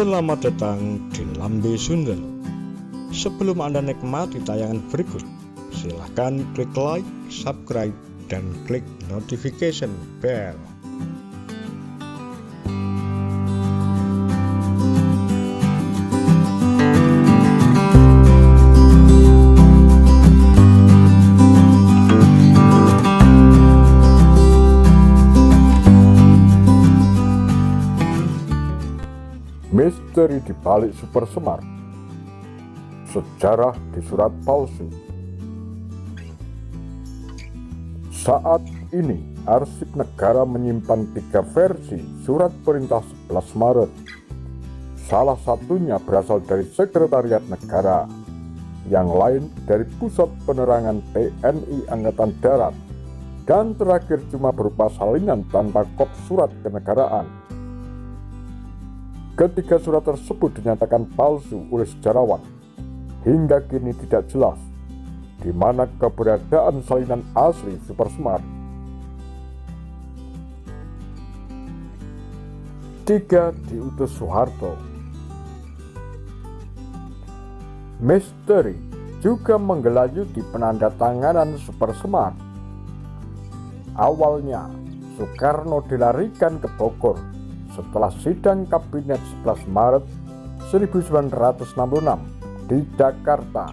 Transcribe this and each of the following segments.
Selamat datang di Lambe Sundel. Sebelum Anda nikmati tayangan berikut, silahkan klik like, subscribe, dan klik notification bell. Misteri di balik Super Semar. Sejarah di surat palsu. Saat ini, arsip negara menyimpan 3 versi surat perintah 11 Maret. Salah satunya berasal dari Sekretariat Negara, yang lain dari Pusat Penerangan TNI Angkatan Darat, dan terakhir cuma berupa salinan tanpa kop surat kenegaraan. Ketiga surat tersebut dinyatakan palsu oleh sejarawan. Hingga kini tidak jelas di mana keberadaan salinan asli Super Semar. 3 diutus Soeharto. Misteri juga menggelayuti penandatanganan Super Semar. Awalnya, Soekarno dilarikan ke Bogor setelah sidang kabinet 11 Maret 1966 di Jakarta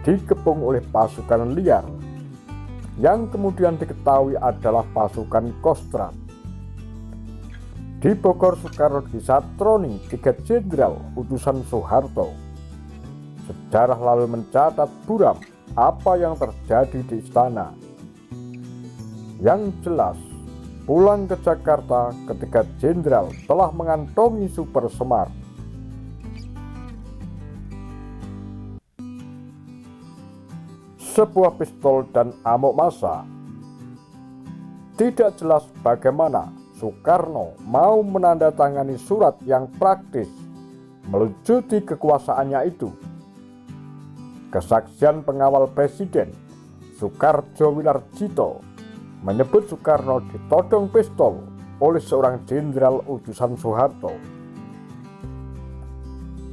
dikepung oleh pasukan liar yang kemudian diketahui adalah pasukan Kostrad. Di Bogor, Soekarno disatroni 3 jenderal utusan Soeharto. Sejarah lalu mencatat buram apa yang terjadi di istana. Yang jelas, pulang ke Jakarta ketika jenderal telah mengantongi Super Semar. Sebuah pistol dan amuk massa. Tidak jelas bagaimana Soekarno mau menandatangani surat yang praktis melucuti kekuasaannya itu. Kesaksian pengawal Presiden Soekardjo Wilardjito menyebut Soekarno ditodong pistol oleh seorang jenderal utusan Soeharto.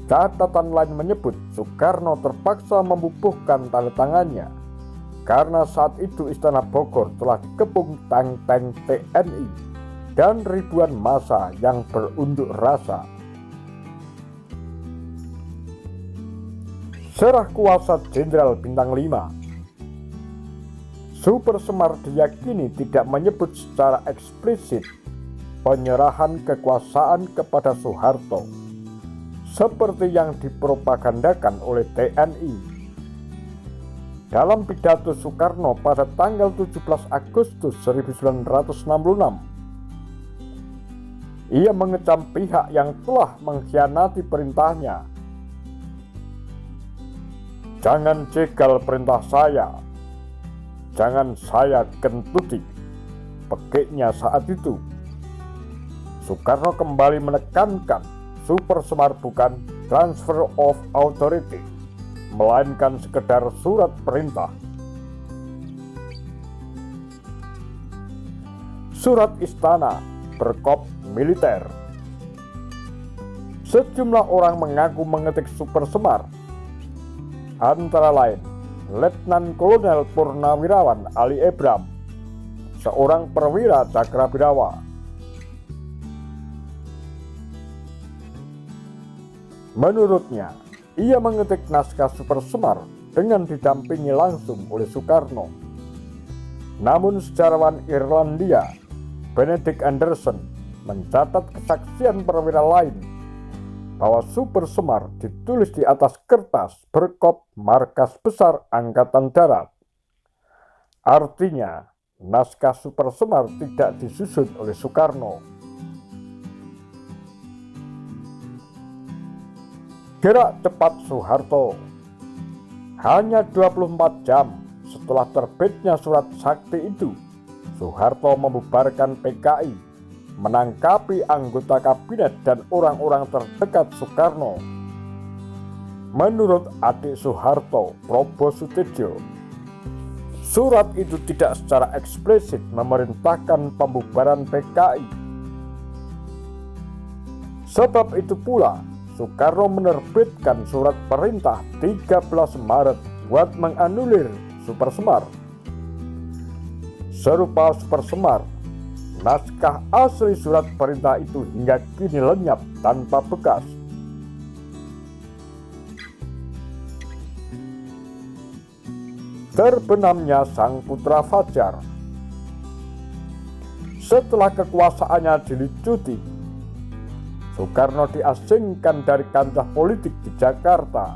Catatan lain menyebut Soekarno terpaksa membubuhkan tanda tangannya karena saat itu Istana Bogor telah dikepung tank-tank TNI dan ribuan massa yang berunjuk rasa. Serah kuasa Jenderal Bintang 5. Super Semar diyakini tidak menyebut secara eksplisit penyerahan kekuasaan kepada Soeharto seperti yang dipropagandakan oleh TNI. Dalam pidato Soekarno pada tanggal 17 Agustus 1966, ia mengecam pihak yang telah mengkhianati perintahnya. "Jangan jegal perintah saya, jangan saya kentuti," pekiknya saat itu. Soekarno kembali menekankan Super Semar bukan transfer of authority, melainkan sekedar surat perintah. Surat istana berkop militer. Sejumlah orang mengaku mengetik Super Semar, antara lain Letnan Kolonel Purnawirawan Ali Ebram, seorang perwira Cakrabirawa. Menurutnya, ia mengetik naskah Super Semar dengan didampingi langsung oleh Soekarno. Namun sejarawan Irlandia Benedict Anderson mencatat kesaksian perwira lain bahwa Super Semar ditulis di atas kertas berkop markas besar Angkatan Darat. Artinya, naskah Super Semar tidak disusun oleh Soekarno. Gerak cepat Soeharto. Hanya 24 jam setelah terbitnya surat sakti itu, Soeharto membubarkan PKI, menangkapi anggota kabinet dan orang-orang terdekat Soekarno. Menurut adik Soeharto, Probo Sutedjo, surat itu tidak secara eksplisit memerintahkan pembubaran PKI. Sebab itu pula Soekarno menerbitkan surat perintah 13 Maret buat menganulir Supersemar. Serupa Supersemar, naskah asli surat perintah itu hingga kini lenyap tanpa bekas. Terbenamnya sang putra Fajar. Setelah kekuasaannya dilicuti, Soekarno diasingkan dari kancah politik di Jakarta.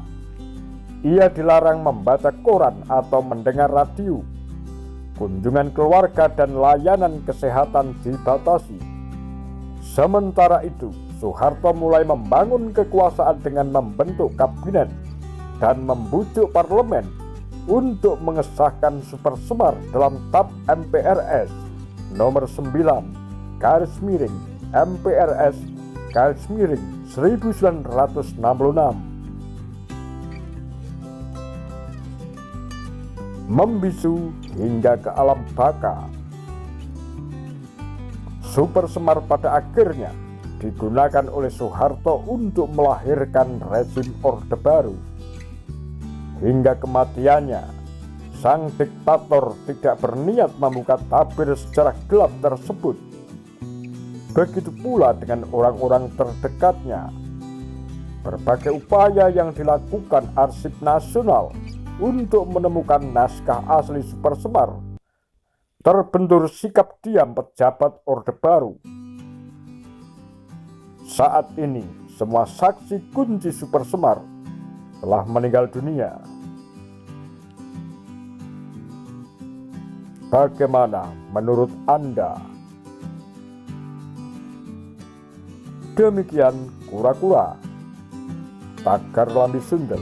Ia dilarang membaca koran atau mendengar radio. Kunjungan keluarga dan layanan kesehatan dibatasi. Sementara itu, Soeharto mulai membangun kekuasaan dengan membentuk kabinet dan membujuk parlemen untuk mengesahkan Supersemar dalam TAP MPRS nomor 9 garis miring MPRS garis miring 1966. Membisu hingga ke alam baka. Supersemar pada akhirnya digunakan oleh Soeharto untuk melahirkan rezim Orde Baru. Hingga kematiannya, sang diktator tidak berniat membuka tabir sejarah gelap tersebut. Begitu pula dengan orang-orang terdekatnya. Berbagai upaya yang dilakukan Arsip Nasional untuk menemukan naskah asli Supersemar terbentur sikap diam pejabat Orde Baru. Saat ini, semua saksi kunci Supersemar telah meninggal dunia. Bagaimana menurut Anda? Demikian kura-kura Tagar Lambe Sundel.